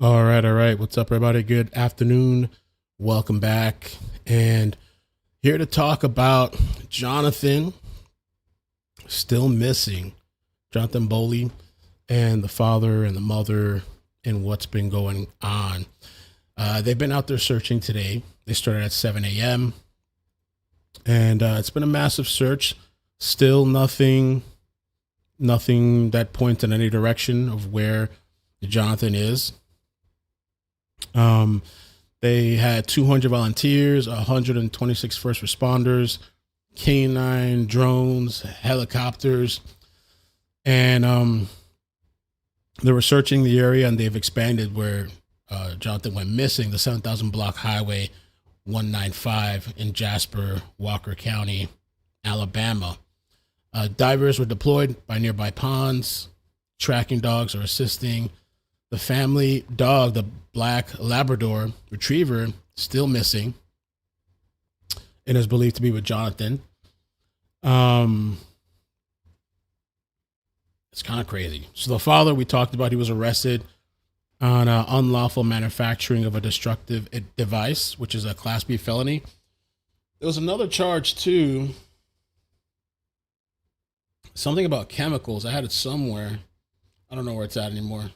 All right, all right. What's up, everybody? Good afternoon. Welcome back. And here to talk about Johnathan, still missing. Johnathan Boley and the father and the mother and what's been going on. They've been out there searching today. They started at 7 a.m. And it's been a massive search. Still nothing that points in any direction of where Johnathan is. They had 200 volunteers, 126 first responders, canine drones, helicopters, and they were searching the area, and they've expanded where Johnathan went missing, the 7,000 block highway 195 in Jasper, Walker County, Alabama. Divers were deployed by nearby ponds. Tracking dogs are assisting. The family dog, the black Labrador retriever, still missing and is believed to be with Johnathan. It's kind of crazy. So the father we talked about, he was arrested on unlawful manufacturing of a destructive device, which is a Class B felony. There was another charge too. Something about chemicals. I had it somewhere. I don't know where it's at anymore.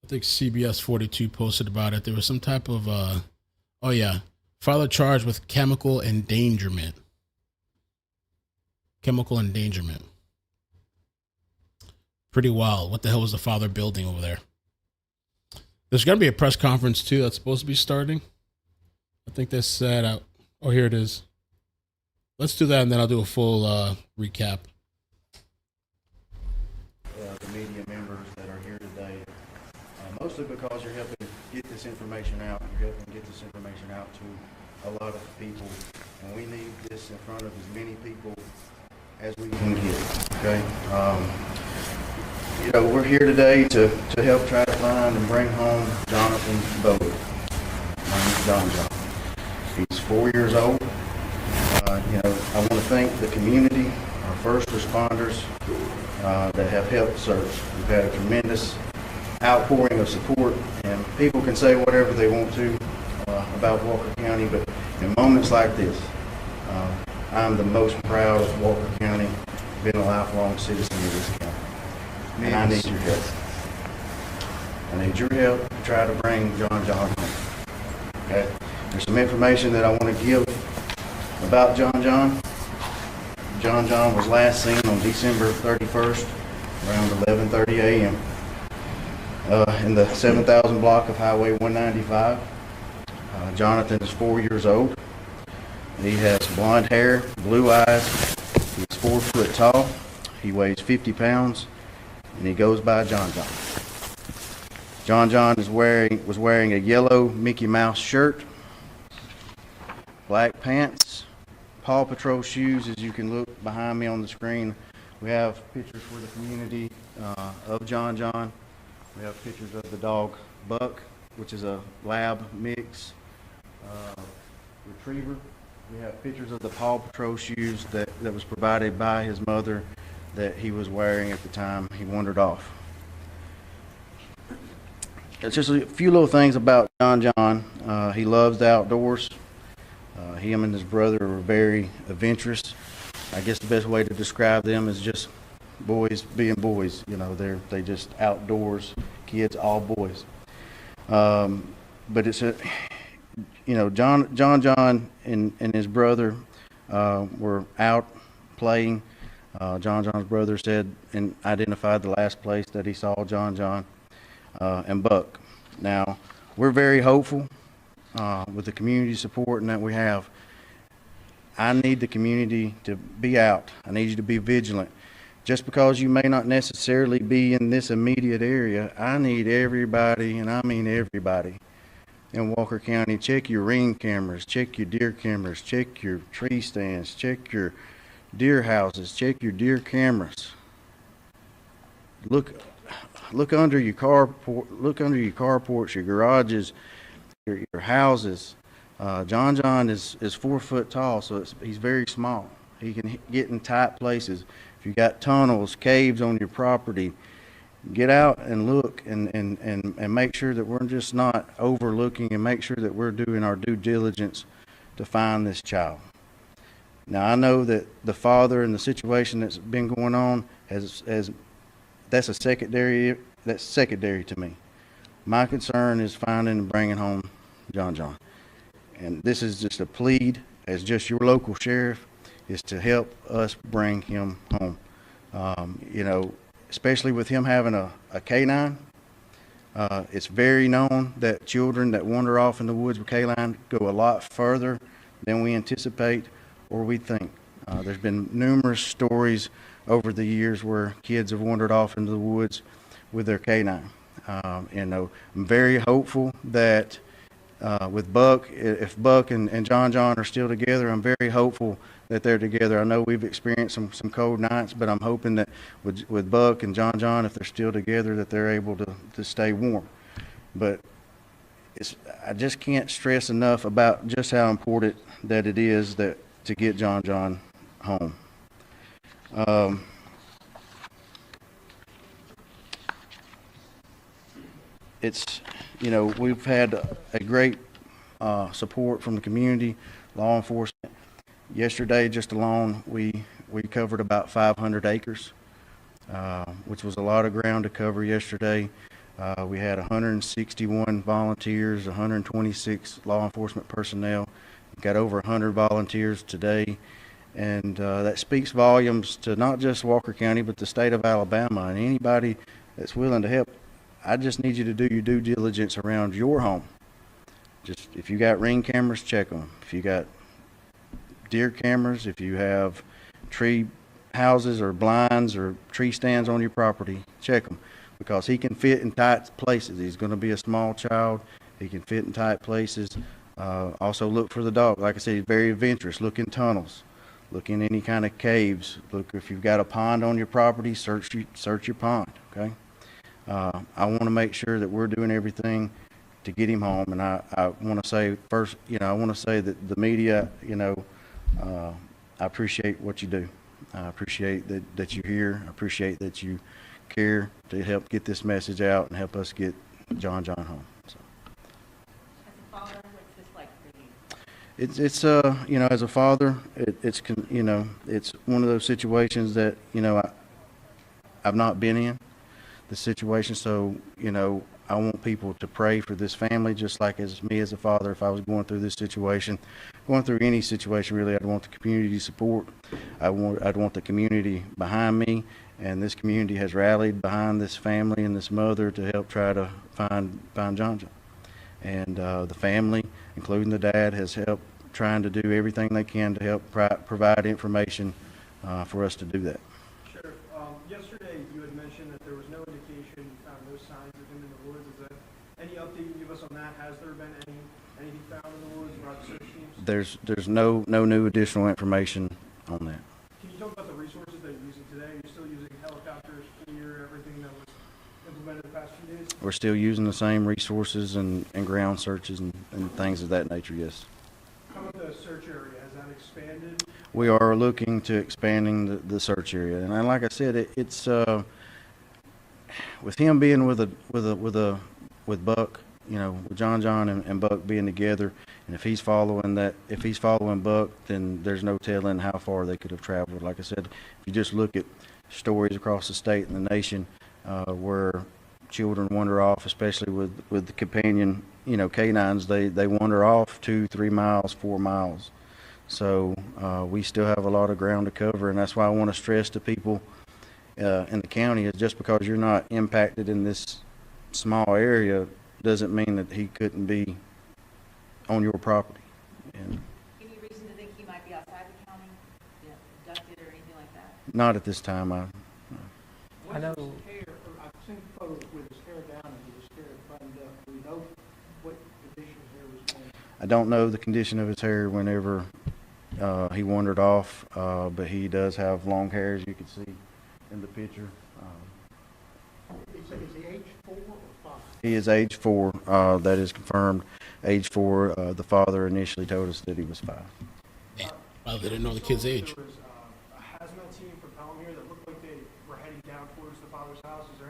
I think CBS 42 posted about it. There was some type of, father charged with chemical endangerment. Chemical endangerment. Pretty wild. What the hell was the father building over there? There's going to be a press conference too that's supposed to be starting. I think they said, oh, here it is. Let's do that and then I'll do a full recap. The media members that are here today, mostly because you're helping get this information out. You're helping get this information out to a lot of people, and we need this in front of as many people as we can get. Okay, we're here today to help try to find and bring home Johnathan Boley. My name is John. He's 4 years old. I want to thank the community, our first responders that have helped search. We've had a tremendous outpouring of support, and people can say whatever they want to about Walker County, but in moments like this, I'm the most proud of Walker County, been a lifelong citizen of this county. And I need your help. I need your help to try to bring John home. Okay? There's some information that I want to give about John. John was last seen on December 31st, around 11:30 a.m. In the 7,000 block of Highway 195. Johnathan is 4 years old. He has blonde hair, blue eyes. He's 4 foot tall. He weighs 50 pounds, and he goes by John. John was wearing a yellow Mickey Mouse shirt, black pants, Paw Patrol shoes. As you can look behind me on the screen, we have pictures for the community of John. We have pictures of the dog Buck, which is a lab mix retriever. We have pictures of the Paw Patrol shoes that was provided by his mother that he was wearing at the time he wandered off. It's just a few little things about John. He loves the outdoors. Him and his brother are very adventurous. I guess the best way to describe them is just boys being boys. They just outdoors kids, all boys. But it's John and his brother were out playing. John's brother said and identified the last place that he saw John and Buck. Now, we're very hopeful with the community support and that we have. I need the community to be out. I need you to be vigilant. Just because you may not necessarily be in this immediate area, I need everybody, and I mean everybody, in Walker County. Check your ring cameras, check your deer cameras, check your tree stands, check your deer houses, check your deer cameras. Look under your carports, your garages, your houses. John is 4 foot tall, so he's very small. He can get in tight places. If you got tunnels, caves on your property, get out and look and make sure that we're just not overlooking, and make sure that we're doing our due diligence to find this child. Now, I know that the father and the situation that's been going on that's secondary to me. My concern is finding and bringing home John. And this is just a plead as just your local sheriff, is to help us bring him home. You know, especially with him having a canine, it's very known that children that wander off in the woods with canine go a lot further than we anticipate or we think. There's been numerous stories over the years where kids have wandered off into the woods with their canine. And I'm very hopeful that with Buck, if Buck and John are still together, I'm very hopeful that they're together. I know we've experienced some cold nights, but I'm hoping that with Buck and John, if they're still together, that they're able to stay warm. But I just can't stress enough about just how important that it is that to get John home. It's, you know, we've had a great support from the community, law enforcement. Yesterday, just alone, we covered about 500 acres, which was a lot of ground to cover yesterday. We had 161 volunteers, 126 law enforcement personnel. We've got over 100 volunteers today, and that speaks volumes to not just Walker County, but the state of Alabama, and anybody that's willing to help. I just need you to do your due diligence around your home. Just, if you got Ring cameras, check them. If you got deer cameras, if you have tree houses or blinds or tree stands on your property, check them, because he can fit in tight places. He's going to be a small child. He can fit in tight places. Also look for the dog. Like I said, he's very adventurous. Look in tunnels. Look in any kind of caves. Look, if you've got a pond on your property, search your pond, okay? I want to make sure that we're doing everything to get him home. And I want to say first, you know, I want to say that the media, you know, I appreciate what you do. I appreciate that you're here. I appreciate that you care to help get this message out and help us get John home. So. As a father, what's this like for you? It's you know, as a father, it's you know, it's one of those situations that, you know, I've not been in the situation. So, you know, I want people to pray for this family, just like as me as a father. If I was going through this situation, going through any situation really, I'd want the community support. I'd want the community behind me, and this community has rallied behind this family and this mother to help try to find John. And the family, including the dad, has helped trying to do everything they can to help provide information for us to do that. Sheriff, yesterday you had mentioned that there was no indication you found no signs of him in the woods. Is there any update you can give us on that? Has there been anything found in the woods about search teams? There's no new additional information on that. Can you talk about the resources that you're using today? You're still using helicopters, FLIR, everything that was implemented the past few days? We're still using the same resources and ground searches and things of that nature, yes. How about the search area? Has that expanded? We are looking to expanding the search area, and like I said, it's with him being with Buck, you know, with John and Buck being together, and if he's following Buck, then there's no telling how far they could have traveled. Like I said, if you just look at stories across the state and the nation where children wander off, especially with the companion, you know, canines, they wander off 2, 3 miles, 4 miles. So we still have a lot of ground to cover, and that's why I want to stress to people in the county is just because you're not impacted in this small area doesn't mean that he couldn't be on your property. And Any reason to think he might be outside the county, abducted or anything like that? not at this time. I know. Hair, I've seen photos with his hair down and with his hair buttoned up. Do we know what condition his hair was in? I don't know the condition of his hair whenever he wandered off, but he does have long hair, as you can see in the picture. Is he age 4 or 5? He is age 4. That is confirmed. Age 4. The father initially told us that he was 5. Well, they didn't know the kid's age. There was a hazmat team from Palomir that looked like they were heading down towards the father's house. Is there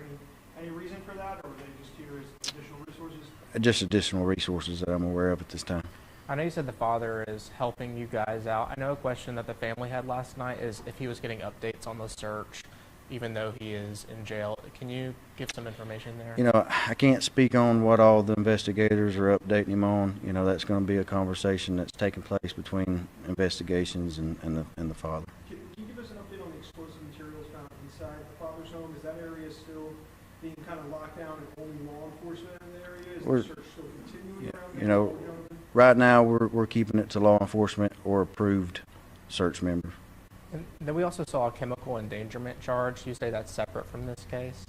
Any reason for that, or are they just here as additional resources? Just additional resources that I'm aware of at this time. I know you said the father is helping you guys out. I know a question that the family had last night is if he was getting updates on the search, even though he is in jail. Can you give some information there? You know, I can't speak on what all the investigators are updating him on. You know, that's going to be a conversation that's taking place between investigations and the father. Can you give us an update on the explosive materials found inside the father's home? Is that area still being kind of locked down and only law enforcement in the area? Is the search still continuing around there? You know, right now we're keeping it to law enforcement or approved search members. And then we also saw a chemical endangerment charge. You say that's separate from this case?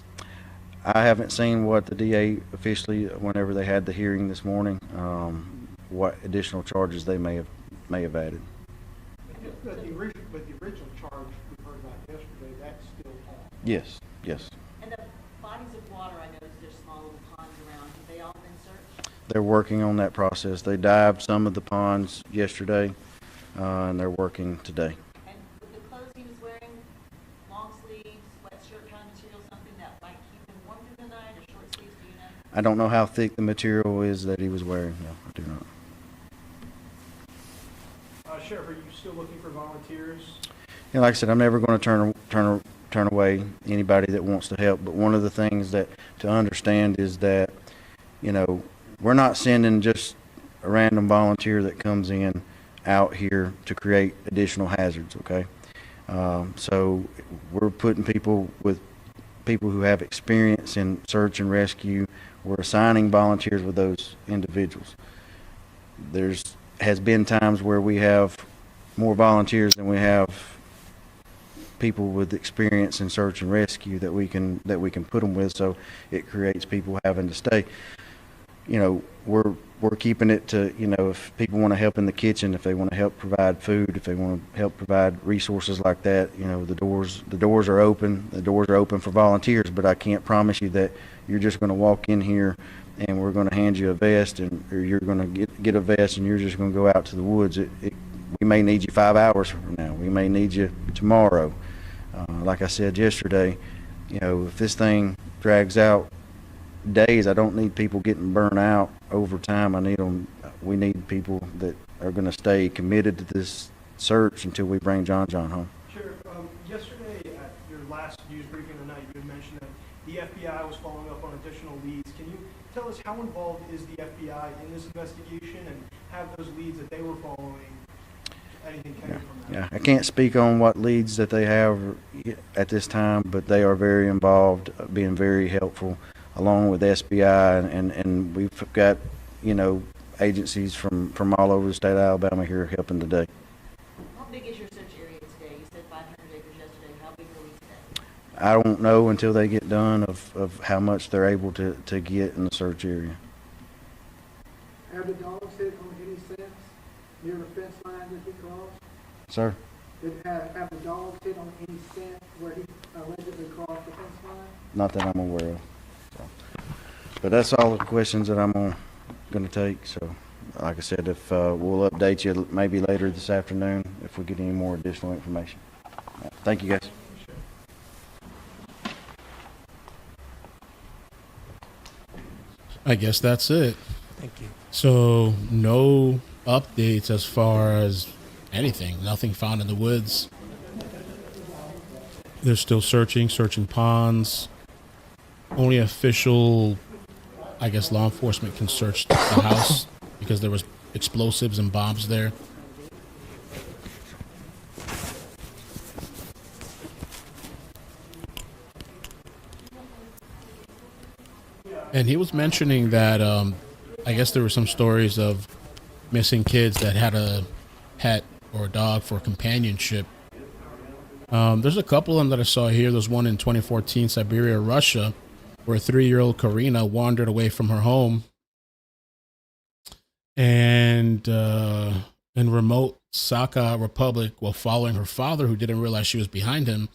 I haven't seen what the DA officially, whenever they had the hearing this morning, what additional charges they may have added. But the original charge we heard about yesterday, that's still on. Yes. And the bodies of water, I noticed there's small little ponds around. Have they all been searched? They're working on that process. They dived some of the ponds yesterday, and they're working today. And with the clothes he was wearing, long sleeves, sweatshirt kind of material, something that might keep him warm through the night, or short sleeves, do you know? I don't know how thick the material is that he was wearing. No, I do not. Sheriff, are you still looking for volunteers? You know, like I said, I'm never going to turn away anybody that wants to help. But one of the things that to understand is that, you know, we're not sending just a random volunteer that comes in out here to create additional hazards. Okay, so we're putting people who have experience in search and rescue. We're assigning volunteers with those individuals. Has been times where we have more volunteers than we have people with experience in search and rescue that we can put them with, so it creates people having to stay. You know, we're keeping it to, you know, if people want to help in the kitchen, if they want to help provide food, if they want to help provide resources like that, you know, the doors are open. The doors are open for volunteers, but I can't promise you that you're just going to walk in here and we're going to hand you a vest, or you're going to get a vest and you're just going to go out to the woods. We may need you 5 hours from now. We may need you tomorrow. Like I said yesterday, you know, if this thing drags out days, I don't need people getting burnt out over time. We need people that are going to stay committed to this search until we bring John home. Sheriff, yesterday at your last news briefing of the night, you had mentioned that the FBI was following up on additional leads. Can you tell us how involved is the FBI in this investigation, and have those leads that they were following, anything came from that? Yeah, I can't speak on what leads that they have at this time, but they are very involved, being very helpful, along with SBI, and we've got, you know, agencies from all over the state of Alabama here helping today. How big is your search area today? You said 500 acres yesterday. How big are we today? I don't know until they get done of how much they're able to get in the search area. Have the dogs hit on any sense near the fence line that he crossed? Sir? Have the dogs hit on any scent where he allegedly crossed the fence line? Not that I'm aware of. So. But that's all the questions that I'm going to take. So, like I said, if we'll update you maybe later this afternoon if we get any more additional information. Right. Thank you, guys. I guess that's it. Thank you. So no updates as far as anything. Nothing found in the woods. They're still searching ponds. Only official, I guess, law enforcement can search the house because there was explosives and bombs there. And he was mentioning that I guess there were some stories of missing kids that had a pet or a dog for companionship. There's a couple of them that I saw here. There's one in 2014, Siberia, Russia, where a 3-year-old Karina wandered away from her home. And in remote Sakha Republic, while following her father, who didn't realize she was behind him,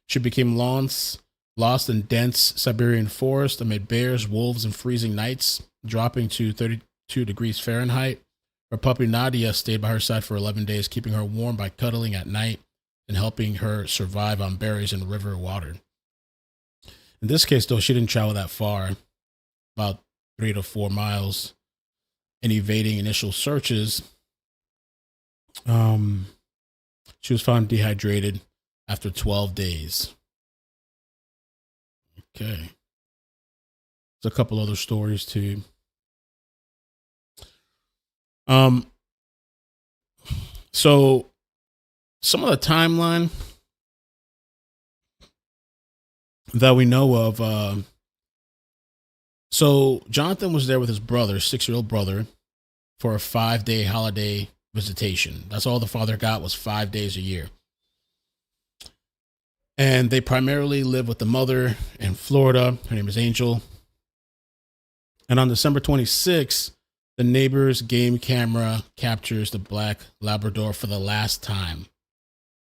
she became lost in dense Siberian forest amid bears, wolves, and freezing nights, dropping to 32 degrees Fahrenheit. Her puppy Nadia stayed by her side for 11 days, keeping her warm by cuddling at night and helping her survive on berries and river water. In this case, though, she didn't travel that far, about 3 to 4 miles, and evading initial searches. She was found dehydrated after 12 days. Okay. There's a couple other stories too. So some of the timeline that we know of, so Johnathan was there with his brother, 6-year-old brother, for a 5-day holiday visitation. That's all the father got, was 5 days a year. And they primarily live with the mother in Florida. Her name is Angel. And on December 26th, the neighbor's game camera captures the black Labrador for the last time.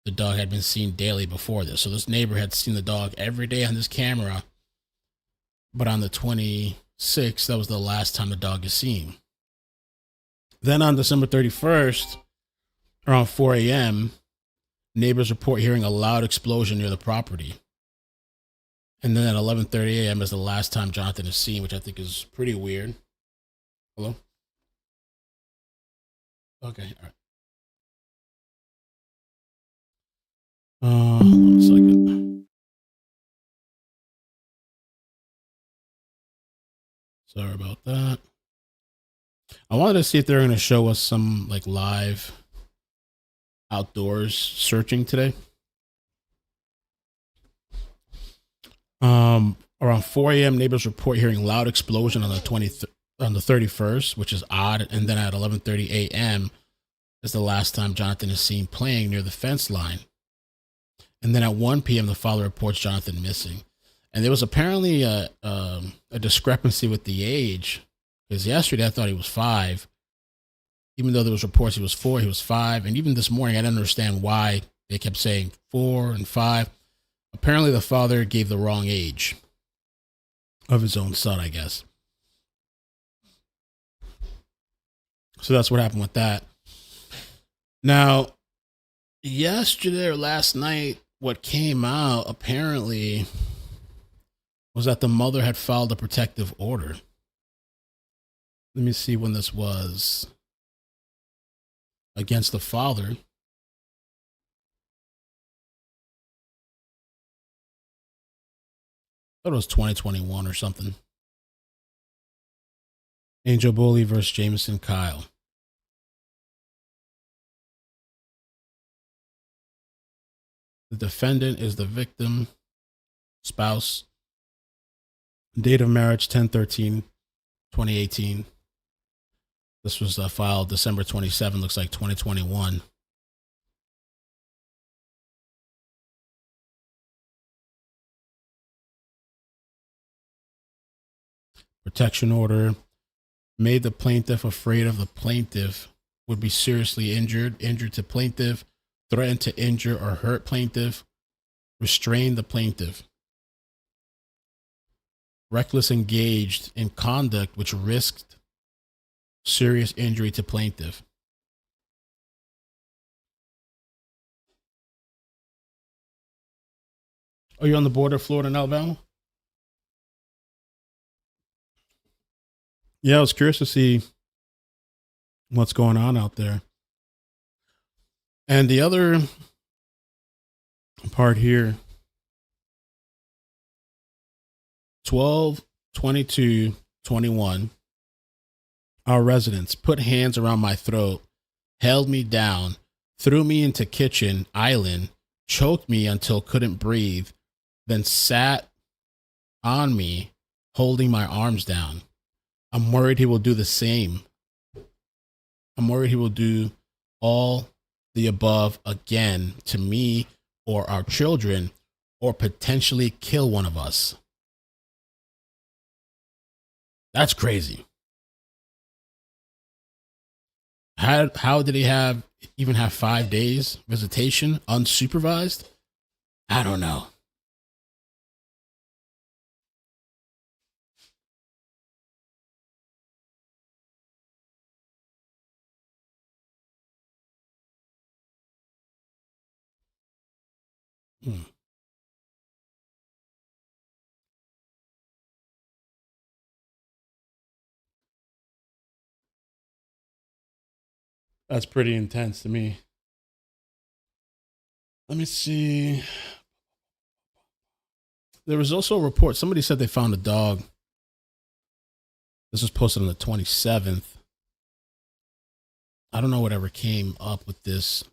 The dog had been seen daily before this. So this neighbor had seen the dog every day on this camera. But on the 26th, that was the last time the dog is seen. Then on December 31st, around 4 a.m., neighbors report hearing a loud explosion near the property. And then at 11:30 a.m. is the last time Johnathan is seen, which I think is pretty weird. Hello? Okay, all right. Hold on a second. Sorry about that. I wanted to see if they're going to show us some like live outdoors searching today. Around 4 a.m., neighbors report hearing loud explosion on the 31st, which is odd. And then at 11:30 a.m. is the last time Johnathan is seen playing near the fence line. And then at 1 p.m., the father reports Johnathan missing. And there was apparently a discrepancy with the age, because yesterday I thought he was 5. Even though there was reports he was 4, he was 5. And even this morning, I didn't understand why they kept saying 4 and 5. Apparently, the father gave the wrong age of his own son, I guess. So that's what happened with that. Now, yesterday or last night, what came out apparently was that the mother had filed a protective order. Let me see when this was. Against the father. I thought it was 2021 or something. Angel Boley versus Jameson Kyle. The defendant is the victim, spouse. Date of marriage 10/13/2018. This was filed December 27, looks like 2021. Protection order made the plaintiff afraid of the plaintiff would be seriously injured to plaintiff, threatened to injure or hurt plaintiff, restrain the plaintiff. Reckless engaged in conduct which risked serious injury to plaintiff. Are you on the border of Florida and Alabama? Yeah, I was curious to see what's going on out there. And the other part here, 12/22/21, our residents put hands around my throat, held me down, threw me into kitchen island, choked me until couldn't breathe, then sat on me, holding my arms down. I'm worried he will do the same. I'm worried he will do all the above again to me or our children, or potentially kill one of us. That's crazy. How did he even have 5 days visitation unsupervised? I don't know. That's pretty intense to me. Let me see. There was also a report. Somebody said they found a dog. This was posted on the 27th. I don't know whatever came up with this.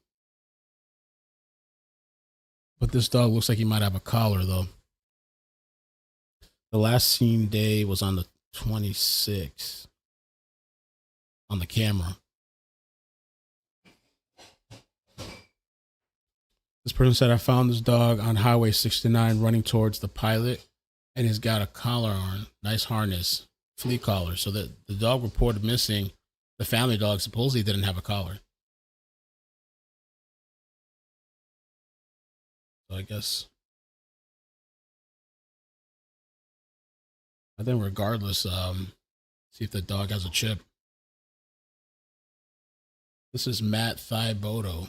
But this dog looks like he might have a collar, though. The last seen day was on the 26th on the camera. This person said, I found this dog on Highway 69 running towards the pilot, and he's got a collar on. Nice harness, flea collar. So the dog reported missing. The family dog supposedly didn't have a collar. So I guess, I think regardless, see if the dog has a chip. This is Matt Thibodeau.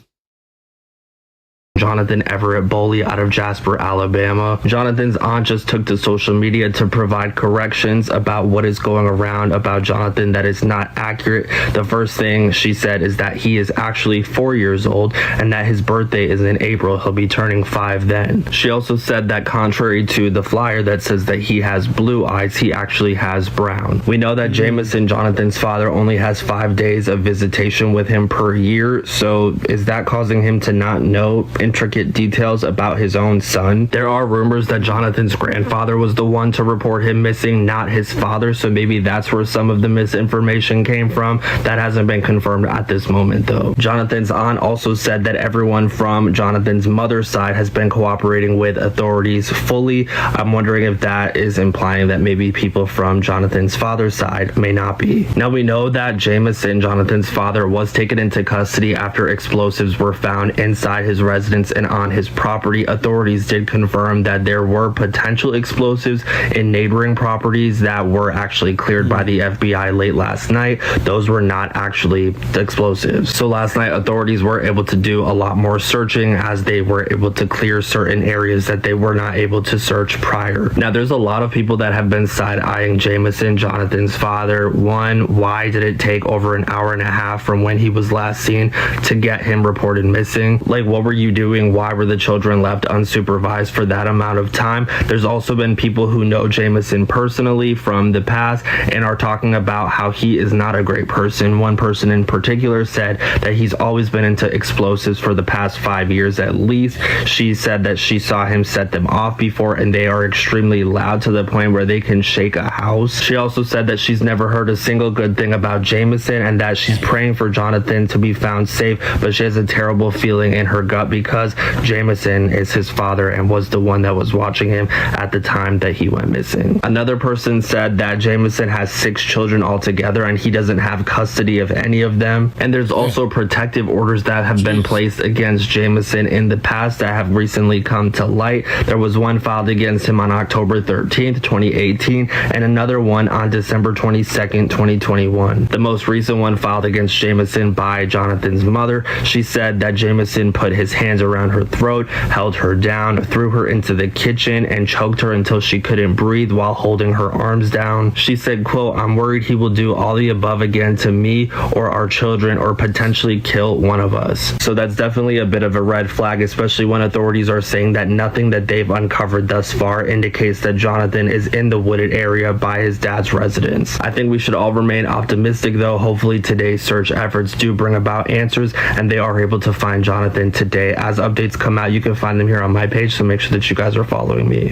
Johnathan Everett Boley out of Jasper, Alabama. Jonathan's aunt just took to social media to provide corrections about what is going around about Johnathan that is not accurate. The first thing she said is that he is actually 4 years old and that his birthday is in April. He'll be turning 5 then. She also said that contrary to the flyer that says that he has blue eyes, he actually has brown. We know that Jameson, Jonathan's father, only has 5 days of visitation with him per year. So is that causing him to not know intricate details about his own son? There are rumors that Jonathan's grandfather was the one to report him missing, not his father, so maybe that's where some of the misinformation came from. That hasn't been confirmed at this moment, though. Jonathan's aunt also said that everyone from Jonathan's mother's side has been cooperating with authorities fully. I'm wondering if that is implying that maybe people from Jonathan's father's side may not be. Now, we know that Jameson, Jonathan's father, was taken into custody after explosives were found inside his residence and on his property. Authorities did confirm that there were potential explosives in neighboring properties that were actually cleared by the FBI late last night. Those were not actually explosives. So last night, authorities were able to do a lot more searching as they were able to clear certain areas that they were not able to search prior. Now, there's a lot of people that have been side-eyeing Jameson, Jonathan's father. One, why did it take over an hour and a half from when he was last seen to get him reported missing? Like, what were you doing? Why were the children left unsupervised for that amount of time? There's also been people who know Jameson personally from the past and are talking about how he is not a great person. One person in particular said that he's always been into explosives for the past 5 years at least. She said that she saw him set them off before, and they are extremely loud to the point where they can shake a house. She also said that she's never heard a single good thing about Jameson and that she's praying for Jonathan to be found safe, but she has a terrible feeling in her gut because Jameson is his father and was the one that was watching him at the time that he went missing. Another person said that Jameson has 6 children altogether and he doesn't have custody of any of them. And there's also protective orders that have been placed against Jameson in the past that have recently come to light. There was one filed against him on October 13th, 2018, and another one on December 22nd, 2021. The most recent one filed against Jameson by Jonathan's mother. She said that Jameson put his hands around her throat, held her down, threw her into the kitchen, and choked her until she couldn't breathe while holding her arms down. She said, quote, "I'm worried he will do all the above again to me or our children or potentially kill one of us." So that's definitely a bit of a red flag, especially when authorities are saying that nothing that they've uncovered thus far indicates that Johnathan is in the wooded area by his dad's residence. I think we should all remain optimistic, though. Hopefully today's search efforts do bring about answers and they are able to find Johnathan today. As updates come out, you can find them here on my page, so make sure that you guys are following me.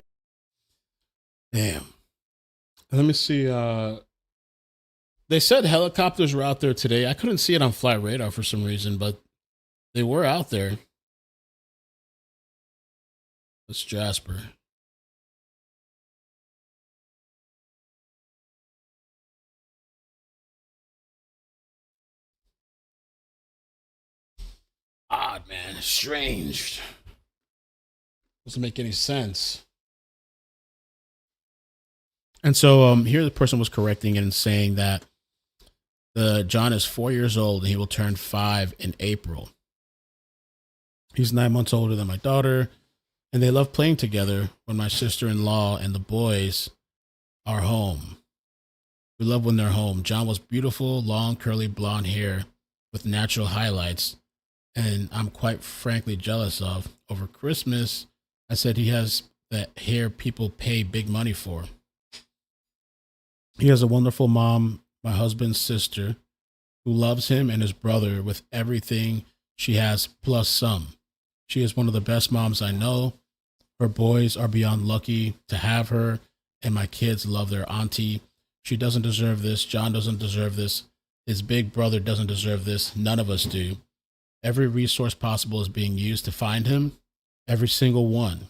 Damn. Let me see. They said helicopters were out there today. I couldn't see it on flight radar for some reason, but they were out there. That's Jasper. Odd, man. Strange. Doesn't make any sense. And so here the person was correcting it and saying that John is 4 years old and he will turn 5 in April. He's 9 months older than my daughter, and they love playing together when my sister-in-law and the boys are home. We love when they're home. John was beautiful, long, curly, blonde hair with natural highlights, and I'm quite frankly jealous of. Over Christmas, I said he has that hair people pay big money for. He has a wonderful mom, my husband's sister, who loves him and his brother with everything she has plus some. She is one of the best moms I know. Her boys are beyond lucky to have her, and my kids love their auntie. She doesn't deserve this. John doesn't deserve this. His big brother doesn't deserve this. None of us do. Every resource possible is being used to find him. Every single one.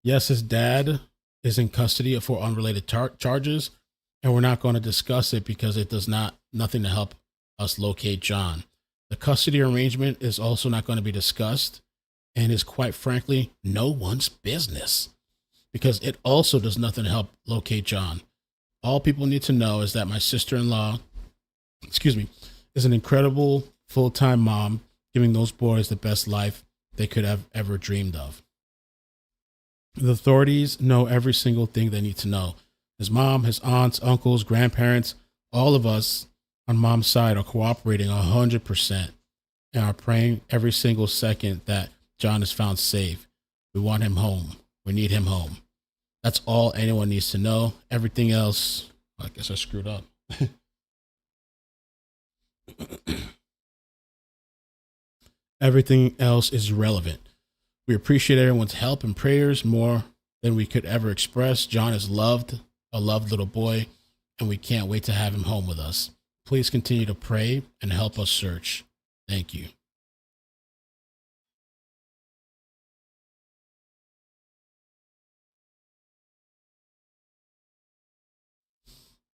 Yes, his dad is in custody for unrelated charges, and we're not going to discuss it because it does nothing to help us locate John. The custody arrangement is also not going to be discussed and is quite frankly no one's business because it also does nothing to help locate John. All people need to know is that my sister-in-law, is an incredible full-time mom giving those boys the best life they could have ever dreamed of. The authorities know every single thing they need to know. His mom, his aunts, uncles, grandparents, all of us on mom's side are cooperating 100% and are praying every single second that John is found safe. We want him home. We need him home. That's all anyone needs to know. Everything else, I guess I screwed up. Everything else is irrelevant. We appreciate everyone's help and prayers more than we could ever express. John is loved, a loved little boy, and we can't wait to have him home with us. Please continue to pray and help us search. Thank you.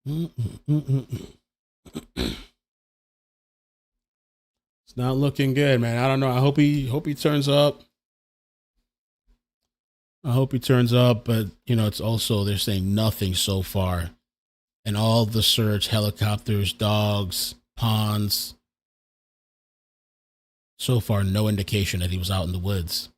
It's not looking good, man. I don't know. I hope he turns up. I hope he turns up, but it's also they're saying nothing so far. And all the search, helicopters, dogs, ponds. So far, no indication that he was out in the woods.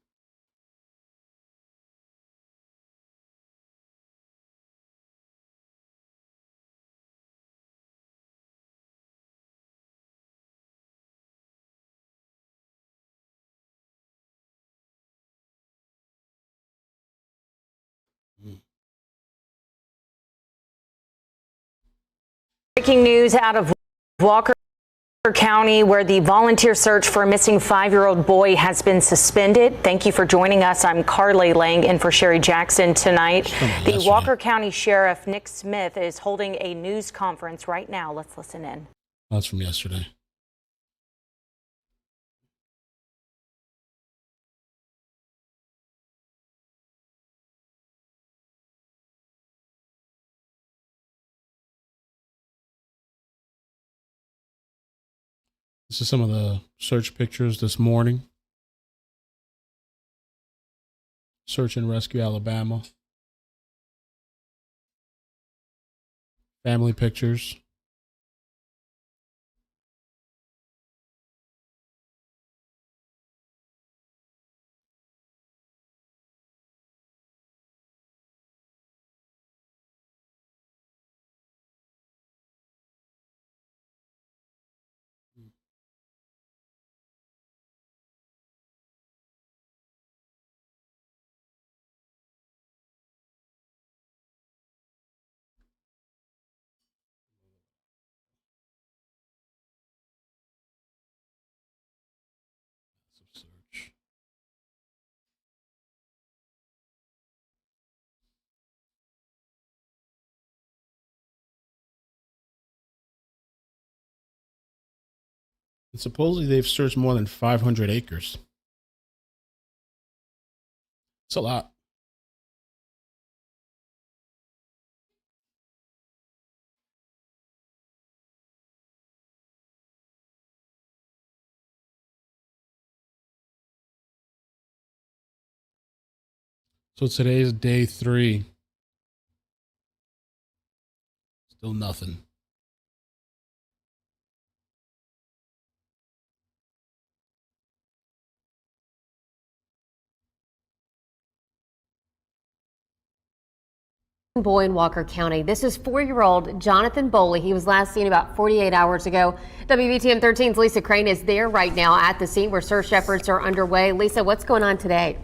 Breaking news out of Walker County, where the volunteer search for a missing 5-year-old boy has been suspended. Thank you for joining us. I'm Carly Lang in for Sherry Jackson tonight. The Walker County Sheriff Nick Smith is holding a news conference right now. Let's listen in. That's from yesterday. This is some of the search pictures this morning. Search and Rescue Alabama. Family pictures. Search. And supposedly they've searched more than 500 acres. It's a lot. So today's day 3. Still nothing. boy in Walker County. This is 4-year-old Johnathan Boley. He was last seen about 48 hours ago. WVTM 13's Lisa Crane is there right now at the scene where search efforts are underway. Lisa, what's going on today?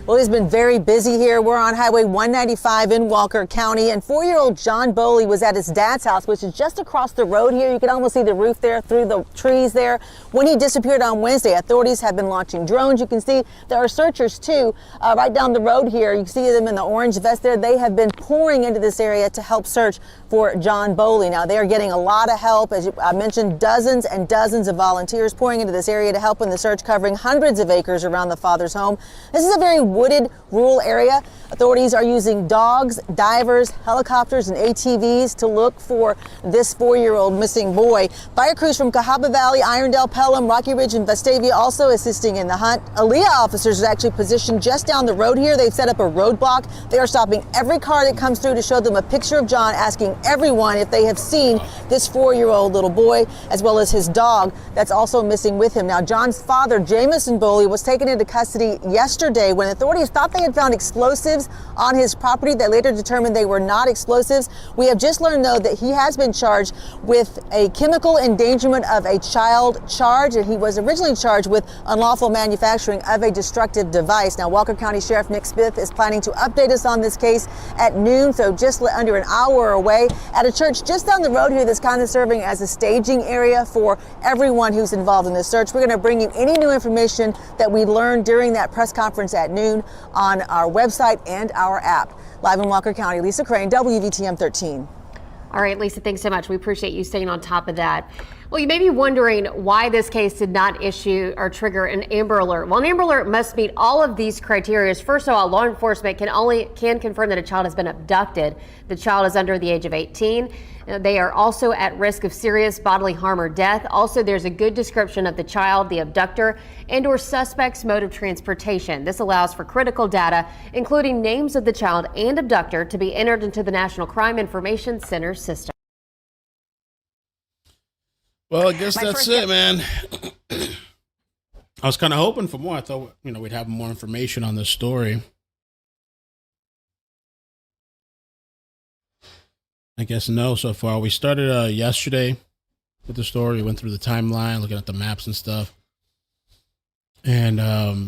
Well, it's been very busy here. We're on Highway 195 in Walker County, and 4-year-old John Boley was at his dad's house, which is just across the road here. You can almost see the roof there through the trees there. When he disappeared on Wednesday, authorities have been launching drones. You can see there are searchers too right down the road here. You can see them in the orange vest there. They have been pouring into this area to help search for John Boley. Now, they are getting a lot of help. As I mentioned, dozens and dozens of volunteers pouring into this area to help in the search, covering hundreds of acres around the father's home. This is a very wooded rural area. Authorities are using dogs, divers, helicopters, and ATVs to look for this 4-year-old missing boy. Fire crews from Cahaba Valley, Irondale, Pelham, Rocky Ridge, and Vestavia also assisting in the hunt. ALEA officers are actually positioned just down the road here. They've set up a roadblock. They are stopping every car that comes through to show them a picture of John, asking everyone if they have seen this 4-year-old little boy, as well as his dog that's also missing with him. Now, John's father, Johnathan Boley, was taken into custody yesterday when authorities thought they had found explosives on his property. They later determined they were not explosives. We have just learned, though, that he has been charged with a chemical endangerment of a child charge, and he was originally charged with unlawful manufacturing of a destructive device. Now, Walker County Sheriff Nick Smith is planning to update us on this case at noon, so just under an hour away, at a church just down the road here that's kind of serving as a staging area for everyone who's involved in this search. We're going to bring you any new information that we learned during that press conference at noon on our website and our app. Live in Walker County, Lisa Crane, WVTM 13. All right, Lisa, thanks so much. We appreciate you staying on top of that. Well, you may be wondering why this case did not issue or trigger an Amber Alert. Well, an Amber Alert must meet all of these criteria. First of all, law enforcement can confirm that a child has been abducted. The child is under the age of 18. They are also at risk of serious bodily harm or death. Also, there's a good description of the child, the abductor, and or suspect's mode of transportation. This allows for critical data, including names of the child and abductor, to be entered into the National Crime Information Center system. Well, I guess that's it, man. I was kind of hoping for more. I thought, we'd have more information on this story. I guess no so far. We started yesterday with the story. We went through the timeline, looking at the maps and stuff. And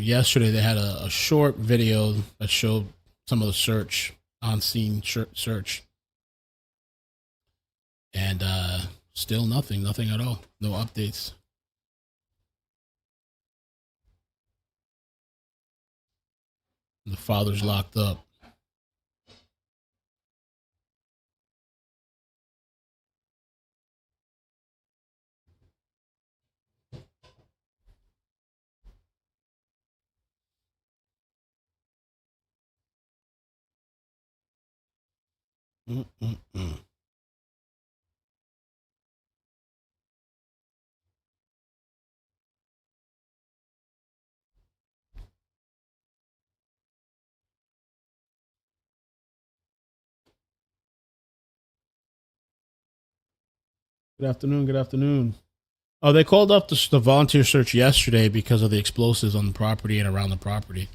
yesterday they had a short video that showed some of the search, on-scene search. And still nothing at all. No updates. The father's locked up. Mm-mm-mm. Good afternoon. Good afternoon. Oh, they called up the volunteer search yesterday because of the explosives on the property and around the property.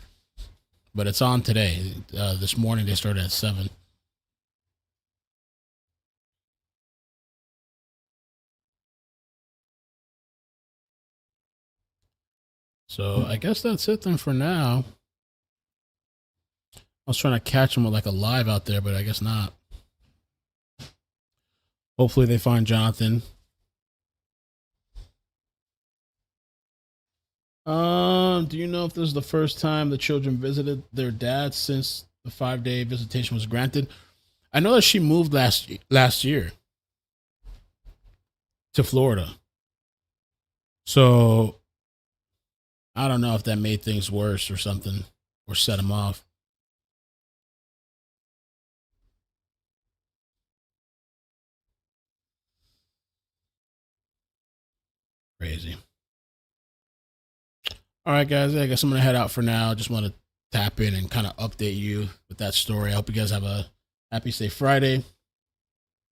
But it's on today. This morning they started at 7. So I guess that's it then for now. I was trying to catch them with like a live out there, but I guess not. Hopefully they find Johnathan. Do you know if this is the first time the children visited their dad since the 5-day visitation was granted? I know that she moved last year to Florida. So I don't know if that made things worse or something, or set them off. Crazy. All right, guys, I guess I'm going to head out for now. Just want to tap in and kind of update you with that story. I hope you guys have a happy, safe Friday.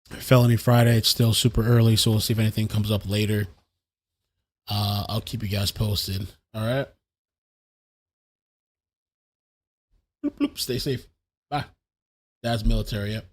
Felony Friday. It's still super early, so we'll see if anything comes up later. I'll keep you guys posted. All right. Bloop, bloop. Stay safe. Bye. That's military. Yep.